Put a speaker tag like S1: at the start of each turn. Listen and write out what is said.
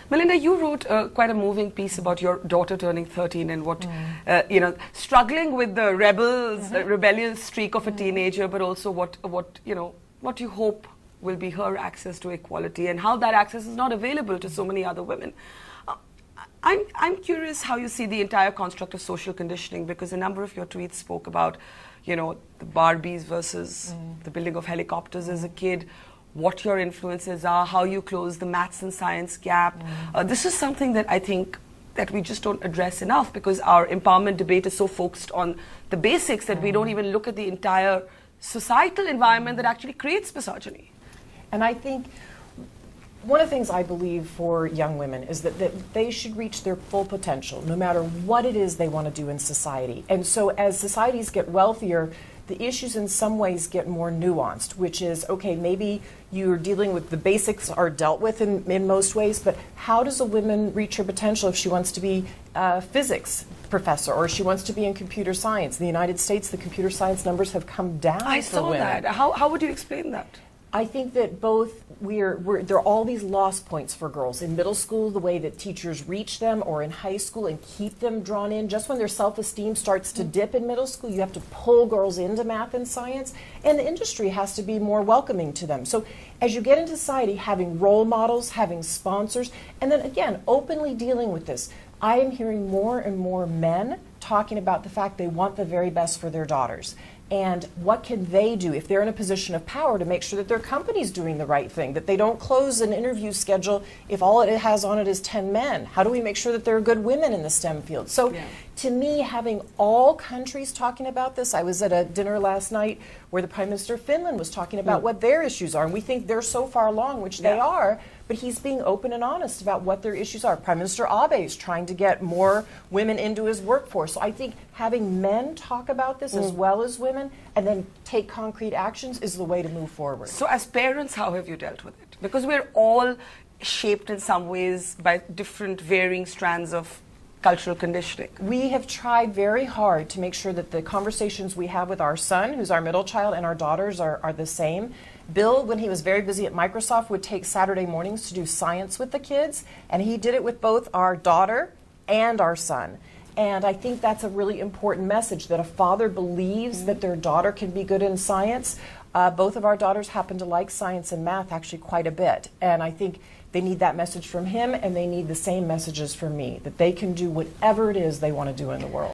S1: Melinda, you wrote quite a moving piece about your daughter turning 13 and what, struggling with the rebellious streak of a teenager, but also what you hope will be her access to equality and how that access is not available to so many other women. I'm curious how you see the entire construct of social conditioning, because a number of your tweets spoke about, the Barbies versus the building of helicopters as a kid, what your influences are, how you close the maths and science gap. This is something that I think that we just don't address enough, because our empowerment debate is so focused on the basics that we don't even look at the entire societal environment that actually creates misogyny.
S2: And I think one of the things I believe for young women is that they should reach their full potential, no matter what it is they want to do in society. And so as societies get wealthier, the issues in some ways get more nuanced, which is, okay, maybe you're dealing with the basics are dealt with in most ways, but how does a woman reach her potential if she wants to be a physics professor or she wants to be in computer science? In the United States, the computer science numbers have come down
S1: I
S2: for
S1: saw
S2: women.
S1: that. How would you explain that?
S2: I think that both there are all these lost points for girls in middle school, the way that teachers reach them, or in high school and keep them drawn in. Just when their self-esteem starts to dip in middle school, you have to pull girls into math and science, and the industry has to be more welcoming to them. So as you get into society, having role models, having sponsors, and then again, openly dealing with this. I am hearing more and more men talking about the fact they want the very best for their daughters. And what can they do if they're in a position of power to make sure that their company's doing the right thing, that they don't close an interview schedule if all it has on it is 10 men? How do we make sure that there are good women in the STEM field? So to me, having all countries talking about this, I was at a dinner last night where the Prime Minister of Finland was talking about what their issues are, and we think they're so far along, which they are, but he's being open and honest about what their issues are. Prime Minister Abe is trying to get more women into his workforce. So I think having men talk about this as well as women and then take concrete actions is the way to move forward.
S1: So as parents, how have you dealt with it? Because we're all shaped in some ways by different varying strands of cultural conditioning.
S2: We have tried very hard to make sure that the conversations we have with our son, who's our middle child, and our daughters are the same. Bill, when he was very busy at Microsoft, would take Saturday mornings to do science with the kids, and he did it with both our daughter and our son. And I think that's a really important message, that a father believes that their daughter can be good in science. Both of our daughters happen to like science and math actually quite a bit, and I think they need that message from him, and they need the same messages from me, that they can do whatever it is they want to do in the world.